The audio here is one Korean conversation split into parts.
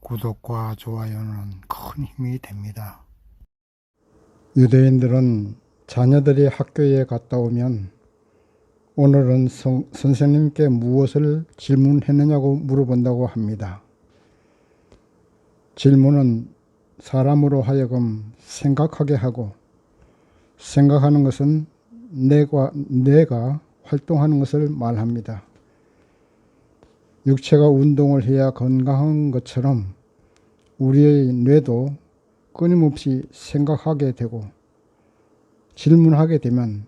구독과 좋아요는 큰 힘이 됩니다. 유대인들은 자녀들이 학교에 갔다 오면 오늘은 선생님께 무엇을 질문했느냐고 물어본다고 합니다. 질문은 사람으로 하여금 생각하게 하고, 생각하는 것은 뇌가 활동하는 것을 말합니다. 육체가 운동을 해야 건강한 것처럼 우리의 뇌도 끊임없이 생각하게 되고 질문하게 되면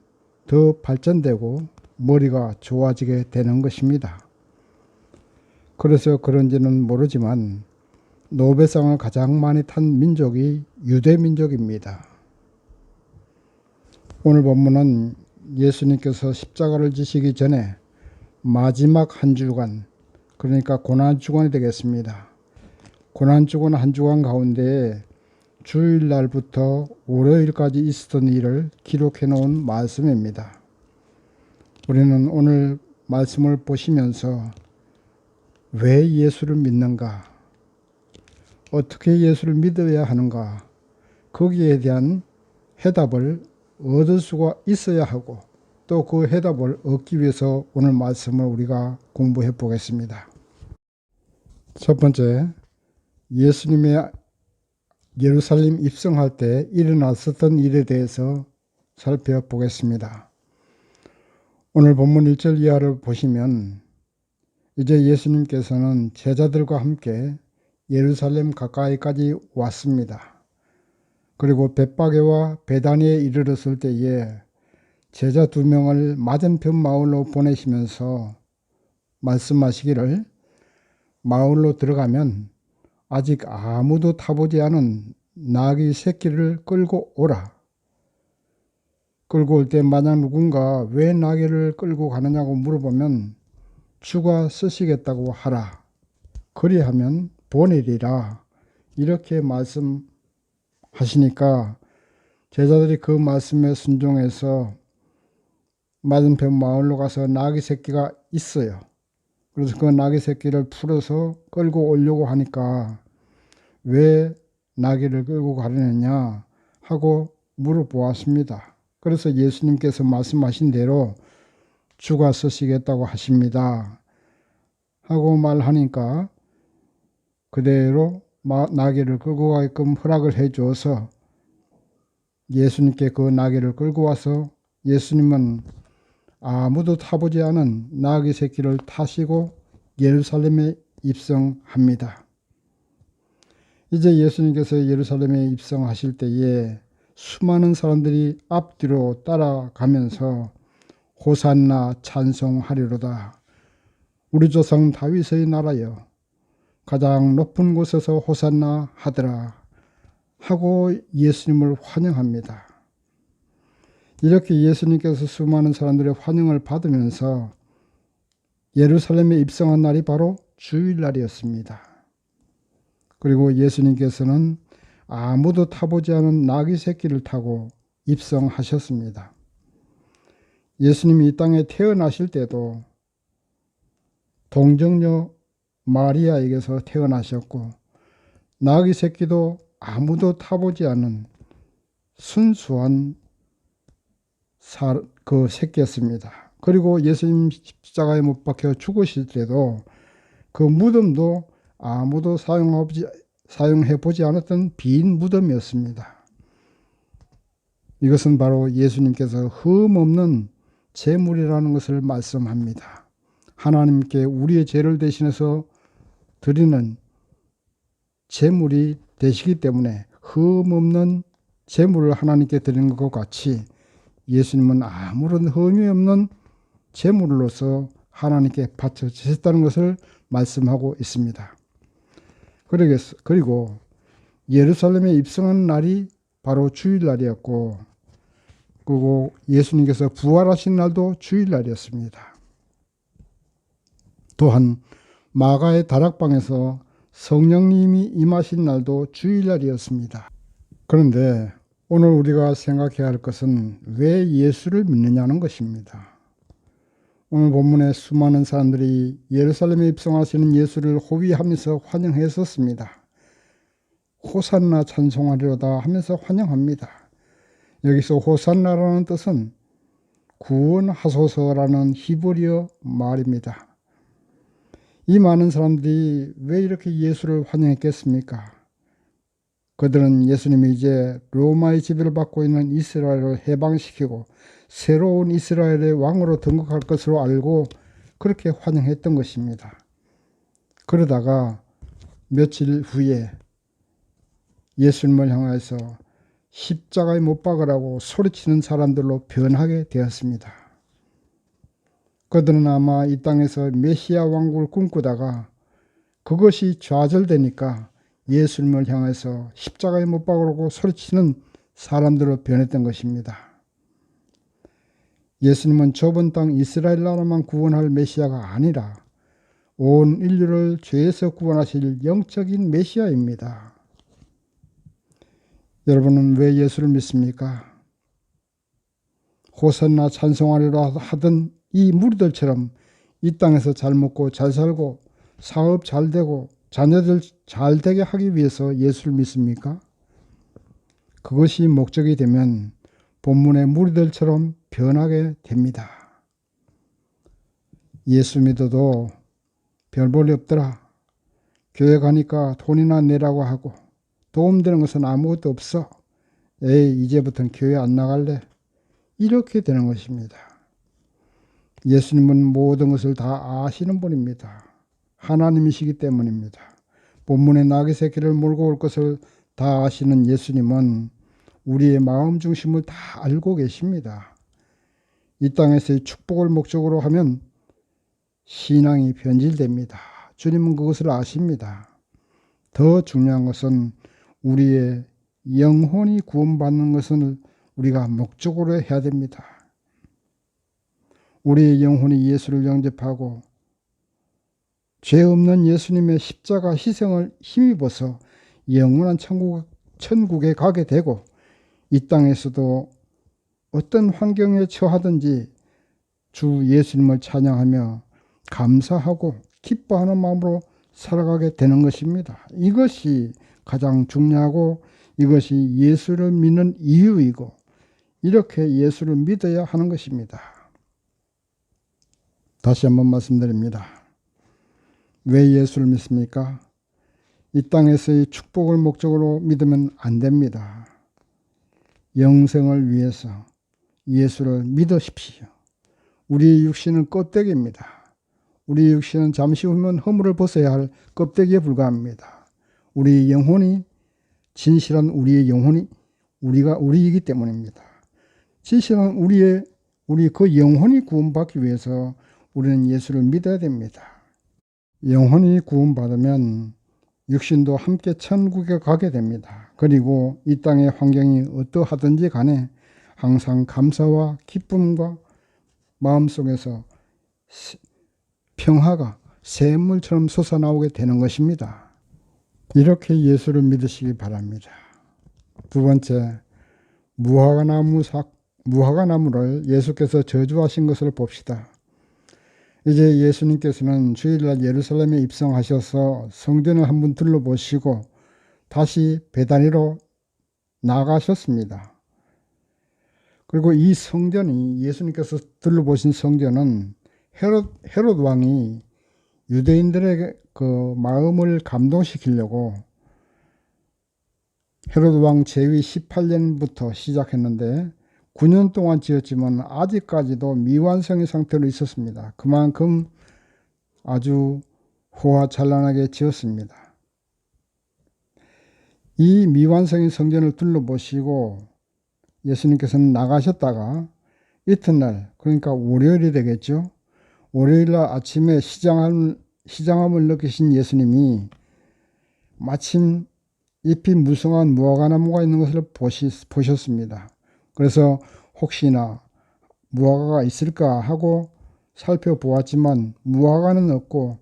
더 발전되고 머리가 좋아지게 되는 것입니다. 그래서 그런지는 모르지만 노벨상을 가장 많이 탄 민족이 유대민족입니다. 오늘 본문은 예수님께서 십자가를 지시기 전에 마지막 한 주간, 그러니까 고난주간이 되겠습니다. 고난주간 한 주간 가운데 주일날부터 월요일까지 있었던 일을 기록해 놓은 말씀입니다. 우리는 오늘 말씀을 보시면서 왜 예수를 믿는가, 어떻게 예수를 믿어야 하는가, 거기에 대한 해답을 얻을 수가 있어야 하고, 또 그 해답을 얻기 위해서 오늘 말씀을 우리가 공부해 보겠습니다. 첫 번째, 예수님의 예루살렘 입성할 때 일어났었던 일에 대해서 살펴보겠습니다. 오늘 본문 1절 이하를 보시면 이제 예수님께서는 제자들과 함께 예루살렘 가까이까지 왔습니다. 그리고 벳바게와 베다니에 이르렀을 때에 제자 2명을 맞은편 마을로 보내시면서 말씀하시기를, 마을로 들어가면 아직 아무도 타보지 않은 나귀 새끼를 끌고 오라. 끌고 올 때 만약 누군가 왜 나귀를 끌고 가느냐고 물어보면 주가 쓰시겠다고 하라. 그리하면 보내리라. 이렇게 말씀하시니까 제자들이 그 말씀에 순종해서 맞은편 마을로 가서 나귀 새끼가 있어요. 그래서 그 나귀 새끼를 풀어서 끌고 오려고 하니까 왜 나귀를 끌고 가려느냐 하고 물어보았습니다. 그래서 예수님께서 말씀하신 대로 주가 쓰시겠다고 하십니다 하고 말하니까 그대로 나귀를 끌고 가게끔 허락을 해 주어서 예수님께 그 나귀를 끌고 와서 예수님은 아무도 타보지 않은 나귀 새끼를 타시고 예루살렘에 입성합니다. 이제 예수님께서 예루살렘에 입성하실 때에 수많은 사람들이 앞뒤로 따라가면서 호산나 찬송하리로다. 우리 조상 다윗의 나라여 가장 높은 곳에서 호산나 하더라 하고 예수님을 환영합니다. 이렇게 예수님께서 수많은 사람들의 환영을 받으면서 예루살렘에 입성한 날이 바로 주일날이었습니다. 그리고 예수님께서는 아무도 타보지 않은 나귀 새끼를 타고 입성하셨습니다. 예수님이 이 땅에 태어나실 때도 동정녀 마리아에게서 태어나셨고, 나귀 새끼도 아무도 타보지 않은 순수한 그 새끼였습니다. 그리고 예수님 십자가에 못 박혀 죽으실 때도 그 무덤도 아무도 사용해보지 않았던 빈 무덤이었습니다. 이것은 바로 예수님께서 흠없는 제물이라는 것을 말씀합니다. 하나님께 우리의 죄를 대신해서 드리는 제물이 되시기 때문에 흠없는 제물을 하나님께 드리는 것과 같이 예수님은 아무런 흠이 없는 제물로서 하나님께 바쳐지셨다는 것을 말씀하고 있습니다. 그리고 예루살렘에 입성한 날이 바로 주일날이었고, 그리고 예수님께서 부활하신 날도 주일날이었습니다. 또한 마가의 다락방에서 성령님이 임하신 날도 주일날이었습니다. 그런데 오늘 우리가 생각해야 할 것은 왜 예수를 믿느냐는 것입니다. 오늘 본문에 수많은 사람들이 예루살렘에 입성하시는 예수를 호위하면서 환영했었습니다. 호산나 찬송하리로다 하면서 환영합니다. 여기서 호산나라는 뜻은 구원하소서라는 히브리어 말입니다. 이 많은 사람들이 왜 이렇게 예수를 환영했겠습니까? 그들은 예수님이 이제 로마의 지배를 받고 있는 이스라엘을 해방시키고 새로운 이스라엘의 왕으로 등극할 것으로 알고 그렇게 환영했던 것입니다. 그러다가 며칠 후에 예수님을 향해서 십자가에 못 박으라고 소리치는 사람들로 변하게 되었습니다. 그들은 아마 이 땅에서 메시아 왕국을 꿈꾸다가 그것이 좌절되니까 예수님을 향해서 십자가에 못 박으라고 소리치는 사람들로 변했던 것입니다. 예수님은 좁은 땅 이스라엘 나라만 구원할 메시아가 아니라 온 인류를 죄에서 구원하실 영적인 메시아입니다. 여러분은 왜 예수를 믿습니까? 호산나 찬송하리라 하던 이 무리들처럼 이 땅에서 잘 먹고 잘 살고 사업 잘 되고 자녀들 잘 되게 하기 위해서 예수를 믿습니까? 그것이 목적이 되면 본문의 무리들처럼 변하게 됩니다. 예수 믿어도 별 볼일 없더라. 교회 가니까 돈이나 내라고 하고 도움되는 것은 아무것도 없어. 에이, 이제부터는 교회 안 나갈래. 이렇게 되는 것입니다. 예수님은 모든 것을 다 아시는 분입니다. 하나님이시기 때문입니다. 본문의 나귀 새끼를 몰고 올 것을 다 아시는 예수님은 우리의 마음 중심을 다 알고 계십니다. 이 땅에서의 축복을 목적으로 하면 신앙이 변질됩니다. 주님은 그것을 아십니다. 더 중요한 것은 우리의 영혼이 구원받는 것을 우리가 목적으로 해야 됩니다. 우리의 영혼이 예수를 영접하고 죄 없는 예수님의 십자가 희생을 힘입어서 영원한 천국에 가게 되고 이 땅에서도 어떤 환경에 처하든지 주 예수님을 찬양하며 감사하고 기뻐하는 마음으로 살아가게 되는 것입니다. 이것이 가장 중요하고 이것이 예수를 믿는 이유이고 이렇게 예수를 믿어야 하는 것입니다. 다시 한번 말씀드립니다. 왜 예수를 믿습니까? 이 땅에서의 축복을 목적으로 믿으면 안 됩니다. 영생을 위해서 예수를 믿으십시오. 우리의 육신은 껍데기입니다. 우리의 육신은 잠시 후면 허물을 벗어야 할 껍데기에 불과합니다. 우리의 영혼이 진실한 우리의 영혼이 우리이기 때문입니다. 진실한 우리 그 영혼이 구원받기 위해서 우리는 예수를 믿어야 됩니다. 영혼이 구원받으면 육신도 함께 천국에 가게 됩니다. 그리고 이 땅의 환경이 어떠하든지 간에 항상 감사와 기쁨과 마음속에서 평화가 샘물처럼 솟아나오게 되는 것입니다. 이렇게 예수를 믿으시기 바랍니다. 두 번째, 무화과나무를 예수께서 저주하신 것을 봅시다. 이제 예수님께서는 주일날 예루살렘에 입성하셔서 성전을 한번 둘러보시고 다시 베다니로 나가셨습니다. 그리고 이 성전이 예수님께서 둘러보신 성전은 헤롯 왕이 유대인들의 그 마음을 감동시키려고 헤롯 왕 제위 18년부터 시작했는데 9년 동안 지었지만 아직까지도 미완성의 상태로 있었습니다. 그만큼 아주 호화찬란하게 지었습니다. 이 미완성의 성전을 둘러보시고 예수님께서는 나가셨다가 이튿날, 그러니까 월요일이 되겠죠. 월요일날 아침에 시장함을 느끼신 예수님이 마침 잎이 무성한 무화과나무가 있는 것을 보셨습니다. 그래서 혹시나 무화과가 있을까 하고 살펴보았지만 무화과는 없고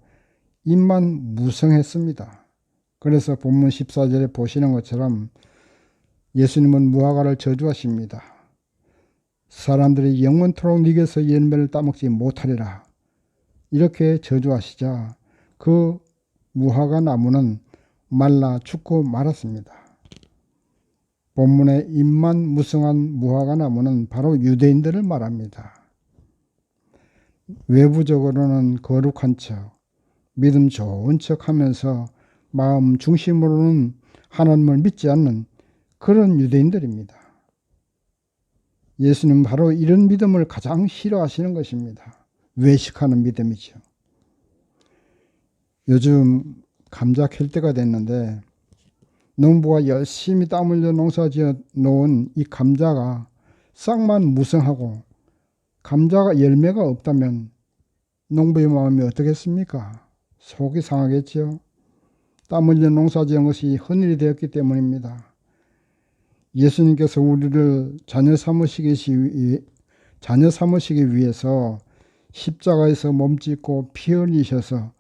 잎만 무성했습니다. 그래서 본문 14절에 보시는 것처럼 예수님은 무화과를 저주하십니다. 사람들이 영원토록 네게서 열매를 따먹지 못하리라. 이렇게 저주하시자 그 무화과 나무는 말라 죽고 말았습니다. 본문의 입만 무성한 무화과 나무는 바로 유대인들을 말합니다. 외부적으로는 거룩한 척, 믿음 좋은 척 하면서 마음 중심으로는 하나님을 믿지 않는 그런 유대인들입니다. 예수님은 바로 이런 믿음을 가장 싫어하시는 것입니다. 외식하는 믿음이죠. 요즘 감자 캘 때가 됐는데 농부가 열심히 땀 흘려 농사 지어 놓은 이 감자가 싹만 무성하고 감자가 열매가 없다면 농부의 마음이 어떻겠습니까? 속이 상하겠지요. 땀 흘려 농사 지은 것이 헛일이 되었기 때문입니다. 예수님께서 우리를 자녀 삼으시기 위해서 십자가에서 몸짓고 피 흘리셔서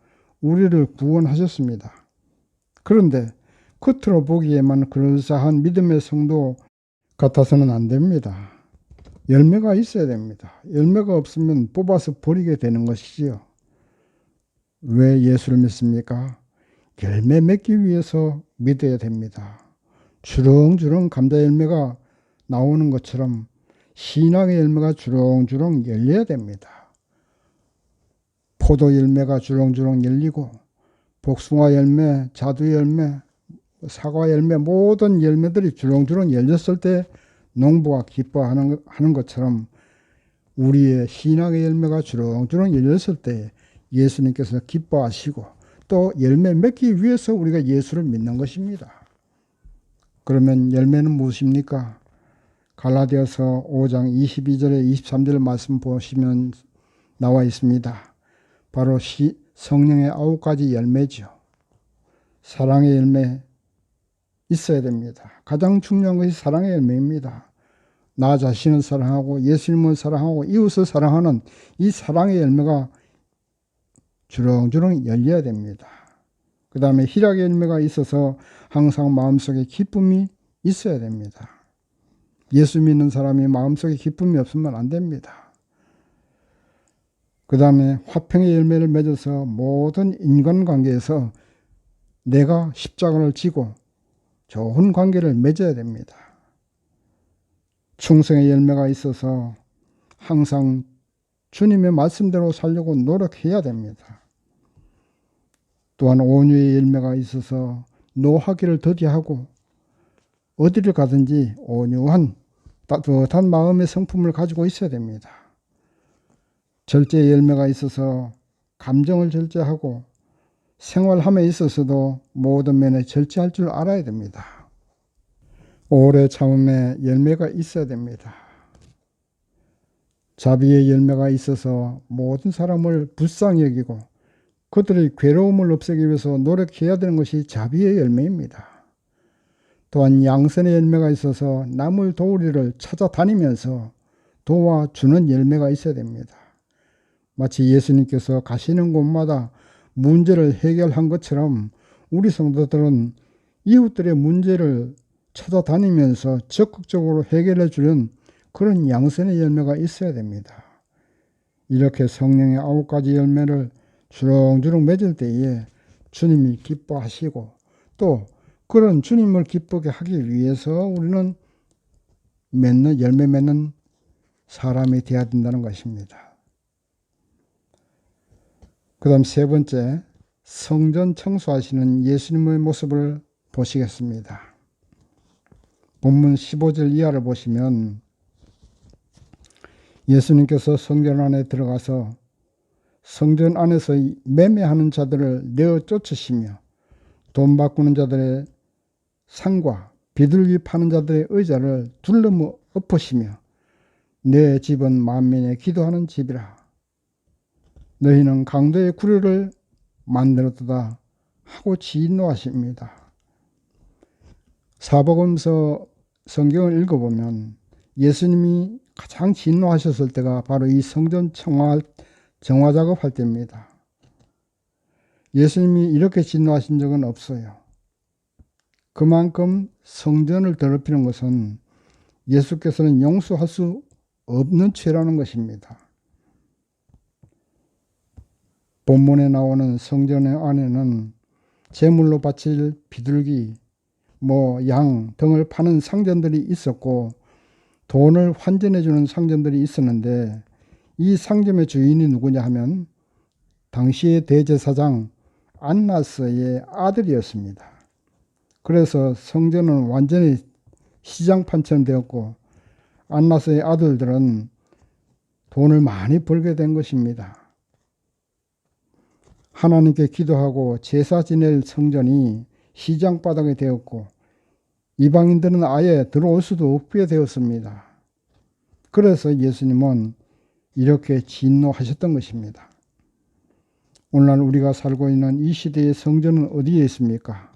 우리를 구원하셨습니다. 그런데 겉으로 보기에만 그럴싸한 믿음의 성도 같아서는 안 됩니다. 열매가 있어야 됩니다. 열매가 없으면 뽑아서 버리게 되는 것이지요. 왜 예수를 믿습니까? 열매 맺기 위해서 믿어야 됩니다. 주렁주렁 감자 열매가 나오는 것처럼 신앙의 열매가 주렁주렁 열려야 됩니다. 포도 열매가 주렁주렁 열리고 복숭아 열매, 자두 열매, 사과 열매 모든 열매들이 주렁주렁 열렸을 때 농부가 기뻐하는 것처럼 우리의 신앙의 열매가 주렁주렁 열렸을 때 예수님께서 기뻐하시고 또 열매 맺기 위해서 우리가 예수를 믿는 것입니다. 그러면 열매는 무엇입니까? 갈라디아서 5장 22절에 23절 말씀 보시면 나와 있습니다. 바로 성령의 9가지 열매죠. 사랑의 열매 있어야 됩니다. 가장 중요한 것이 사랑의 열매입니다. 나 자신을 사랑하고 예수님을 사랑하고 이웃을 사랑하는 이 사랑의 열매가 주렁주렁 열려야 됩니다. 그 다음에 희락의 열매가 있어서 항상 마음속에 기쁨이 있어야 됩니다. 예수 믿는 사람이 마음속에 기쁨이 없으면 안 됩니다. 그 다음에 화평의 열매를 맺어서 모든 인간관계에서 내가 십자가를 지고 좋은 관계를 맺어야 됩니다. 충성의 열매가 있어서 항상 주님의 말씀대로 살려고 노력해야 됩니다. 또한 온유의 열매가 있어서 노하기를 더디하고 어디를 가든지 온유한 따뜻한 마음의 성품을 가지고 있어야 됩니다. 절제의 열매가 있어서 감정을 절제하고 생활함에 있어서도 모든 면에 절제할 줄 알아야 됩니다. 오래 참음에 열매가 있어야 됩니다. 자비의 열매가 있어서 모든 사람을 불쌍히 여기고 그들의 괴로움을 없애기 위해서 노력해야 되는 것이 자비의 열매입니다. 또한 양선의 열매가 있어서 남을 도우리를 찾아다니면서 도와주는 열매가 있어야 됩니다. 마치 예수님께서 가시는 곳마다 문제를 해결한 것처럼 우리 성도들은 이웃들의 문제를 찾아다니면서 적극적으로 해결해 주는 그런 양선의 열매가 있어야 됩니다. 이렇게 성령의 9가지 열매를 주렁주렁 맺을 때에 주님이 기뻐하시고 또 그런 주님을 기쁘게 하기 위해서 우리는 열매 맺는 사람이 되어야 된다는 것입니다. 그 다음 세 번째, 성전 청소하시는 예수님의 모습을 보시겠습니다. 본문 15절 이하를 보시면 예수님께서 성전 안에 들어가서 성전 안에서 매매하는 자들을 내어 쫓으시며 돈 바꾸는 자들의 상과 비둘기 파는 자들의 의자를 둘러 엎으시며 내 집은 만민의 기도하는 집이라. 너희는 강도의 구류를 만들었도다 하고 진노하십니다. 사복음서 성경을 읽어보면 예수님이 가장 진노하셨을 때가 바로 이 성전 정화 작업할 때입니다. 예수님이 이렇게 진노하신 적은 없어요. 그만큼 성전을 더럽히는 것은 예수께서는 용서할 수 없는 죄라는 것입니다. 본문에 나오는 성전 안에는 제물로 바칠 비둘기, 양 등을 파는 상점들이 있었고 돈을 환전해주는 상점들이 있었는데 이 상점의 주인이 누구냐 하면 당시의 대제사장 안나스의 아들이었습니다. 그래서 성전은 완전히 시장판처럼 되었고 안나스의 아들들은 돈을 많이 벌게 된 것입니다. 하나님께 기도하고 제사 지낼 성전이 시장바닥이 되었고 이방인들은 아예 들어올 수도 없게 되었습니다. 그래서 예수님은 이렇게 진노하셨던 것입니다. 오늘날 우리가 살고 있는 이 시대의 성전은 어디에 있습니까?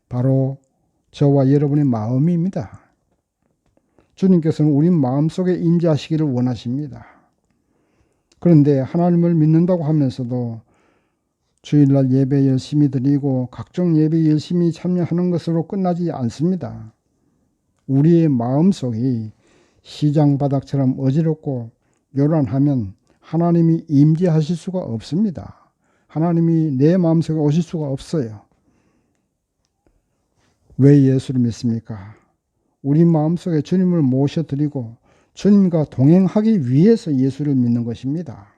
바로 저와 여러분의 마음입니다. 주님께서는 우리 마음속에 임재하시기를 원하십니다. 그런데 하나님을 믿는다고 하면서도 주일날 예배 열심히 드리고 각종 예배 열심히 참여하는 것으로 끝나지 않습니다. 우리의 마음속이 시장바닥처럼 어지럽고 요란하면 하나님이 임재하실 수가 없습니다. 하나님이 내 마음속에 오실 수가 없어요. 왜 예수를 믿습니까? 우리 마음속에 주님을 모셔드리고 주님과 동행하기 위해서 예수를 믿는 것입니다.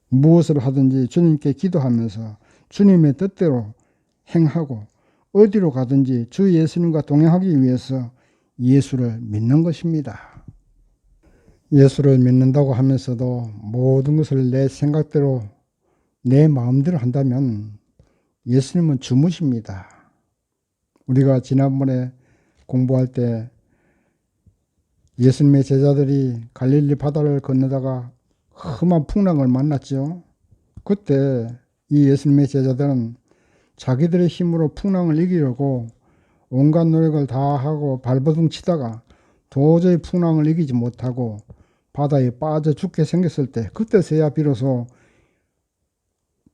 무엇을 하든지 주님께 기도하면서 주님의 뜻대로 행하고 어디로 가든지 주 예수님과 동행하기 위해서 예수를 믿는 것입니다. 예수를 믿는다고 하면서도 모든 것을 내 생각대로 내 마음대로 한다면 예수님은 주무십니다. 우리가 지난번에 공부할 때 예수님의 제자들이 갈릴리 바다를 건너다가 험한 풍랑을 만났죠. 그때 이 예수님의 제자들은 자기들의 힘으로 풍랑을 이기려고 온갖 노력을 다 하고 발버둥 치다가 도저히 풍랑을 이기지 못하고 바다에 빠져 죽게 생겼을 때 그때서야 비로소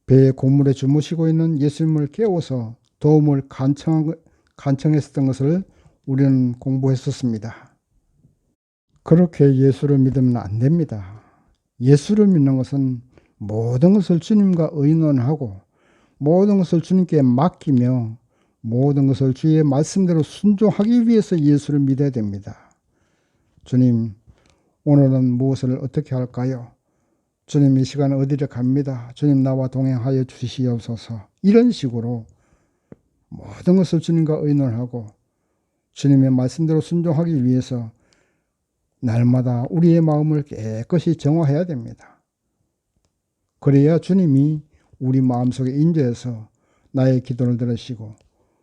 배의 고물에 주무시고 있는 예수님을 깨워서 도움을 간청했었던 것을 우리는 공부했었습니다. 그렇게 예수를 믿으면 안 됩니다. 예수를 믿는 것은 모든 것을 주님과 의논하고 모든 것을 주님께 맡기며 모든 것을 주의 말씀대로 순종하기 위해서 예수를 믿어야 됩니다. 주님, 오늘은 무엇을 어떻게 할까요? 주님, 이 시간 어디를 갑니다. 주님, 나와 동행하여 주시옵소서. 이런 식으로 모든 것을 주님과 의논하고 주님의 말씀대로 순종하기 위해서 날마다 우리의 마음을 깨끗이 정화해야 됩니다. 그래야 주님이 우리 마음속에 임재해서 나의 기도를 들으시고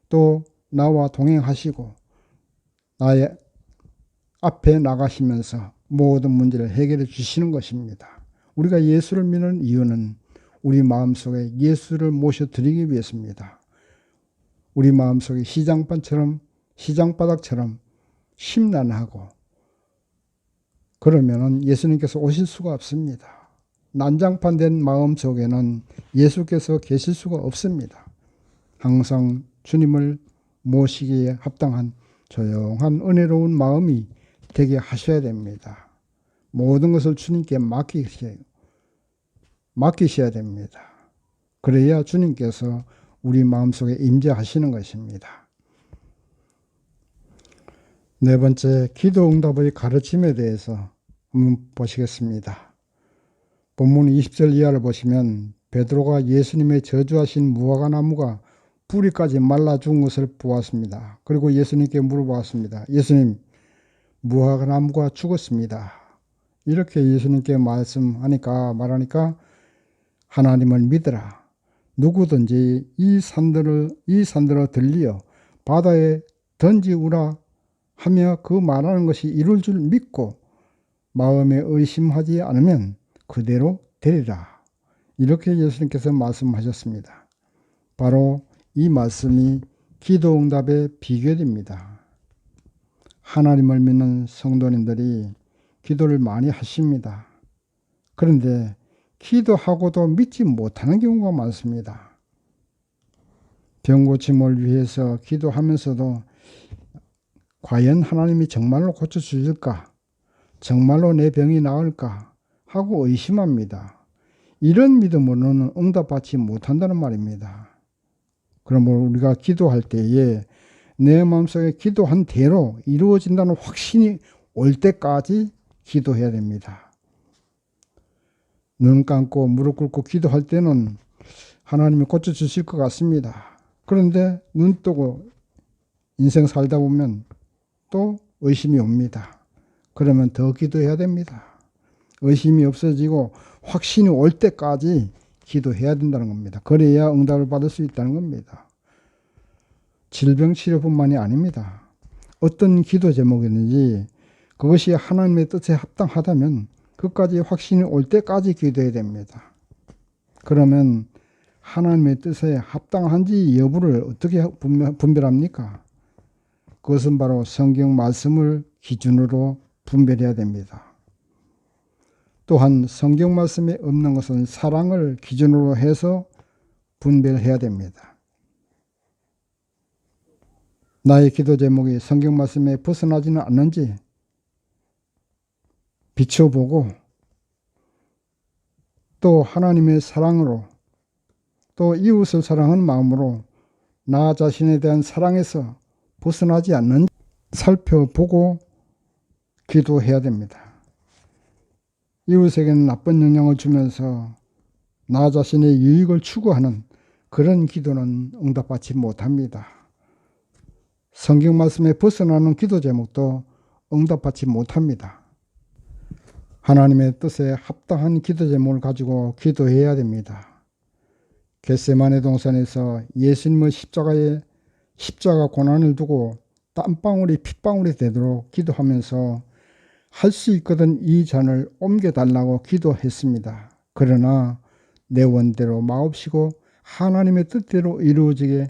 또 나와 동행하시고 나의 앞에 나가시면서 모든 문제를 해결해 주시는 것입니다. 우리가 예수를 믿는 이유는 우리 마음속에 예수를 모셔드리기 위해서입니다. 우리 마음속에 시장바닥처럼 심란하고 그러면은 예수님께서 오실 수가 없습니다. 난장판된 마음 속에는 예수께서 계실 수가 없습니다. 항상 주님을 모시기에 합당한 조용한 은혜로운 마음이 되게 하셔야 됩니다. 모든 것을 주님께 맡기셔야 됩니다. 그래야 주님께서 우리 마음속에 임재하시는 것입니다. 네 번째, 기도 응답의 가르침에 대해서 한번 보시겠습니다. 본문 20절 이하를 보시면 베드로가 예수님의 저주하신 무화과나무가 뿌리까지 말라 죽은 것을 보았습니다. 그리고 예수님께 물어보았습니다. 예수님, 무화과나무가 죽었습니다. 이렇게 예수님께 말하니까 하나님을 믿으라. 누구든지 이 산들을 들리어 바다에 던지우라 하며 그 말하는 것이 이룰 줄 믿고 마음에 의심하지 않으면 그대로 되리라. 이렇게 예수님께서 말씀하셨습니다. 바로 이 말씀이 기도응답의 비결입니다. 하나님을 믿는 성도님들이 기도를 많이 하십니다. 그런데 기도하고도 믿지 못하는 경우가 많습니다. 병고침을 위해서 기도하면서도 과연 하나님이 정말로 고쳐주실까? 정말로 내 병이 나을까? 하고 의심합니다. 이런 믿음으로는 응답받지 못한다는 말입니다. 그러므로 우리가 기도할 때에 내 마음속에 기도한 대로 이루어진다는 확신이 올 때까지 기도해야 됩니다. 눈 감고 무릎 꿇고 기도할 때는 하나님이 고쳐주실 것 같습니다. 그런데 눈 뜨고 인생 살다 보면 또 의심이 옵니다. 그러면 더 기도해야 됩니다. 의심이 없어지고 확신이 올 때까지 기도해야 된다는 겁니다. 그래야 응답을 받을 수 있다는 겁니다. 질병치료뿐만이 아닙니다. 어떤 기도 제목이든지 그것이 하나님의 뜻에 합당하다면 그까지 확신이 올 때까지 기도해야 됩니다. 그러면 하나님의 뜻에 합당한지 여부를 어떻게 분별합니까? 그것은 바로 성경 말씀을 기준으로 분별해야 됩니다. 또한 성경 말씀에 없는 것은 사랑을 기준으로 해서 분별해야 됩니다. 나의 기도 제목이 성경 말씀에 벗어나지는 않는지 비춰보고 또 하나님의 사랑으로 또 이웃을 사랑하는 마음으로 나 자신에 대한 사랑에서 벗어나지 않는지 살펴보고 기도해야 됩니다. 이웃에게는 나쁜 영향을 주면서 나 자신의 유익을 추구하는 그런 기도는 응답받지 못합니다. 성경 말씀에 벗어나는 기도 제목도 응답받지 못합니다. 하나님의 뜻에 합당한 기도 제목을 가지고 기도해야 됩니다. 겟세마네 동산에서 예수님의 십자가 고난을 두고 땀방울이 핏방울이 되도록 기도하면서 할 수 있거든 이 잔을 옮겨달라고 기도했습니다. 그러나 내 원대로 마옵시고 하나님의 뜻대로 이루어지게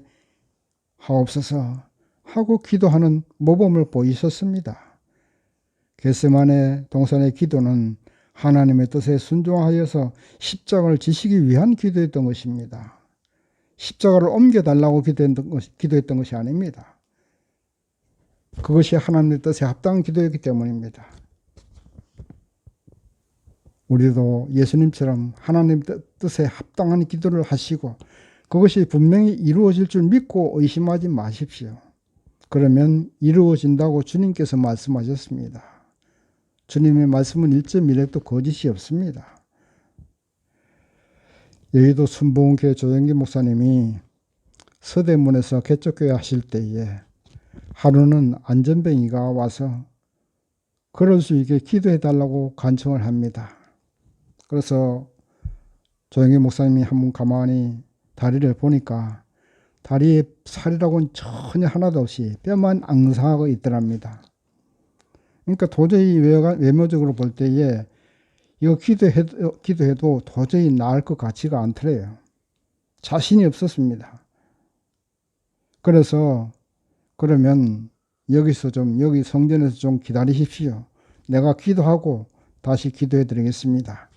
하옵소서 하고 기도하는 모범을 보이셨습니다. 겟세마네 동산의 기도는 하나님의 뜻에 순종하여서 십자가를 지시기 위한 기도였던 것입니다. 십자가를 옮겨달라고 기도했던 것이 아닙니다. 그것이 하나님의 뜻에 합당한 기도였기 때문입니다. 우리도 예수님처럼 하나님 뜻에 합당한 기도를 하시고 그것이 분명히 이루어질 줄 믿고 의심하지 마십시오. 그러면 이루어진다고 주님께서 말씀하셨습니다. 주님의 말씀은 1.1획도 거짓이 없습니다. 여의도 순복음교회 조영기 목사님이 서대문에서 개척교회 하실 때에 하루는 안전뱅이가 와서 그럴 수 있게 기도해달라고 간청을 합니다. 그래서 조영기 목사님이 한번 가만히 다리를 보니까 다리에 살이라고는 전혀 하나도 없이 뼈만 앙상하고 있더랍니다. 그러니까 도저히 외모적으로 볼 때에 이거 기도해도 도저히 나을 것 같지가 않더래요. 자신이 없었습니다. 그래서 그러면 여기 성전에서 좀 기다리십시오. 내가 기도하고 다시 기도해 드리겠습니다.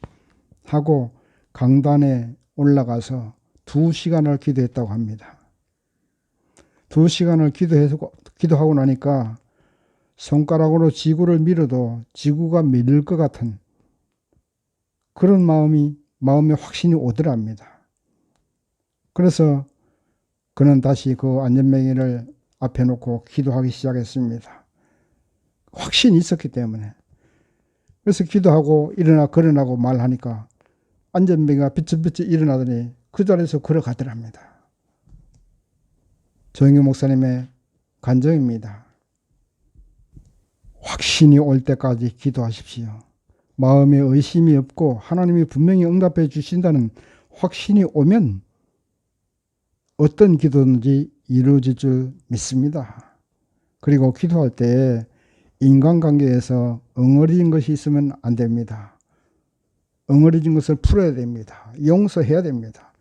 하고 강단에 올라가서 2시간을 기도했다고 합니다. 2시간을 기도하고 나니까 손가락으로 지구를 밀어도 지구가 밀릴 것 같은 그런 마음에 확신이 오더랍니다. 그래서 그는 다시 그 안전뱅이를 앞에 놓고 기도하기 시작했습니다. 확신이 있었기 때문에. 그래서 기도하고 걸어나고 말하니까 안전뱅이가 비쩍비쩍 일어나더니 그 자리에서 걸어가더랍니다. 조영기 목사님의 간증입니다. 확신이 올 때까지 기도하십시오. 마음에 의심이 없고 하나님이 분명히 응답해 주신다는 확신이 오면 어떤 기도든지 이루어질 줄 믿습니다. 그리고 기도할 때 인간관계에서 엉어리진 것이 있으면 안 됩니다. 엉어리진 것을 풀어야 됩니다. 용서해야 됩니다.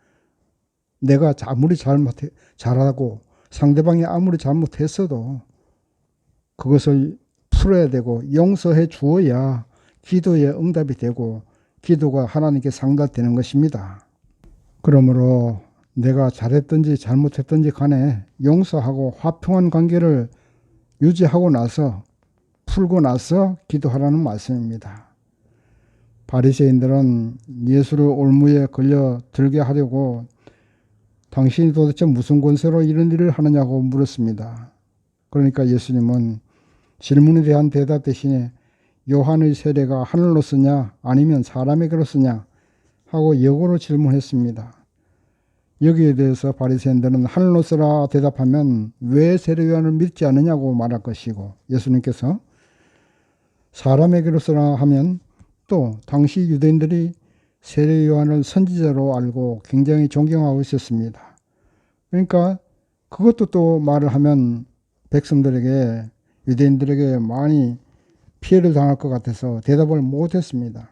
내가 아무리 잘하고 상대방이 아무리 잘못했어도 그것을 풀어야 되고 용서해 주어야 기도의 응답이 되고 기도가 하나님께 상달되는 것입니다. 그러므로 내가 잘했든지 잘못했든지 간에 용서하고 화평한 관계를 유지하고 나서 풀고 나서 기도하라는 말씀입니다. 바리새인들은 예수를 올무에 걸려 들게 하려고 당신이 도대체 무슨 권세로 이런 일을 하느냐고 물었습니다. 그러니까 예수님은 질문에 대한 대답 대신에 요한의 세례가 하늘로서냐 아니면 사람에게로서냐 하고 역으로 질문했습니다. 여기에 대해서 바리새인들은 하늘로서라 대답하면 왜 세례 요한을 믿지 않느냐고 말할 것이고, 예수님께서 사람에게로서라 하면 또 당시 유대인들이 세례 요한을 선지자로 알고 굉장히 존경하고 있었습니다. 그러니까 그것도 또 말을 하면 백성들에게, 유대인들에게 많이 피해를 당할 것 같아서 대답을 못했습니다.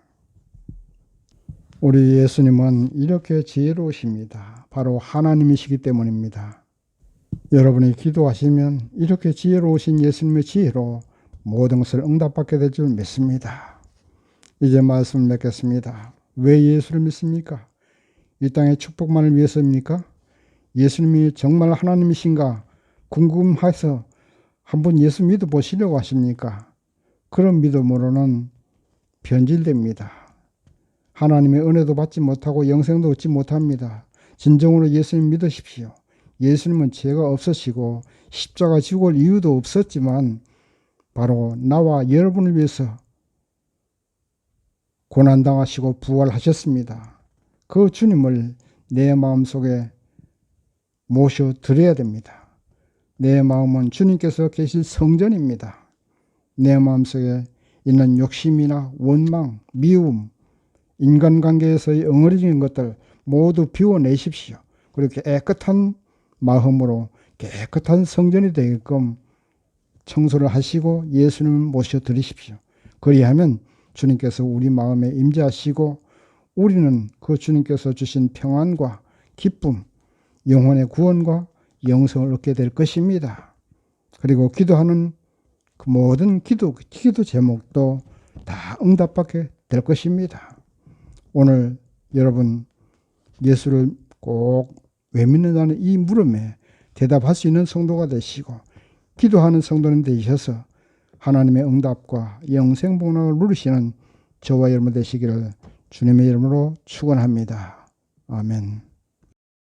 우리 예수님은 이렇게 지혜로우십니다. 바로 하나님이시기 때문입니다. 여러분이 기도하시면 이렇게 지혜로우신 예수님의 지혜로 모든 것을 응답받게 될 줄 믿습니다. 이제 말씀을 맺겠습니다. 왜 예수를 믿습니까? 이 땅의 축복만을 위해서입니까? 예수님이 정말 하나님이신가 궁금해서 한번 예수 믿어보시려고 하십니까? 그런 믿음으로는 변질됩니다. 하나님의 은혜도 받지 못하고 영생도 얻지 못합니다. 진정으로 예수님 믿으십시오. 예수님은 죄가 없으시고 십자가 지고 올 이유도 없었지만 바로 나와 여러분을 위해서 고난당하시고 부활하셨습니다. 그 주님을 내 마음속에 모셔드려야 됩니다. 내 마음은 주님께서 계실 성전입니다. 내 마음속에 있는 욕심이나 원망, 미움, 인간관계에서의 엉어리진 것들 모두 비워내십시오. 그렇게 깨끗한 마음으로 깨끗한 성전이 되게끔 청소를 하시고 예수님을 모셔드리십시오. 그리하면 주님께서 우리 마음에 임재하시고 우리는 그 주님께서 주신 평안과 기쁨, 영혼의 구원과 영생을 얻게 될 것입니다. 그리고 기도하는 그 모든 기도 제목도 다 응답받게 될 것입니다. 오늘 여러분 예수를 꼭 왜 믿느냐는 이 물음에 대답할 수 있는 성도가 되시고 기도하는 성도는 되셔서 하나님의 응답과 영생 복락을 누리시는 저와 여러분 되시기를 주님의 이름으로 축원합니다. 아멘.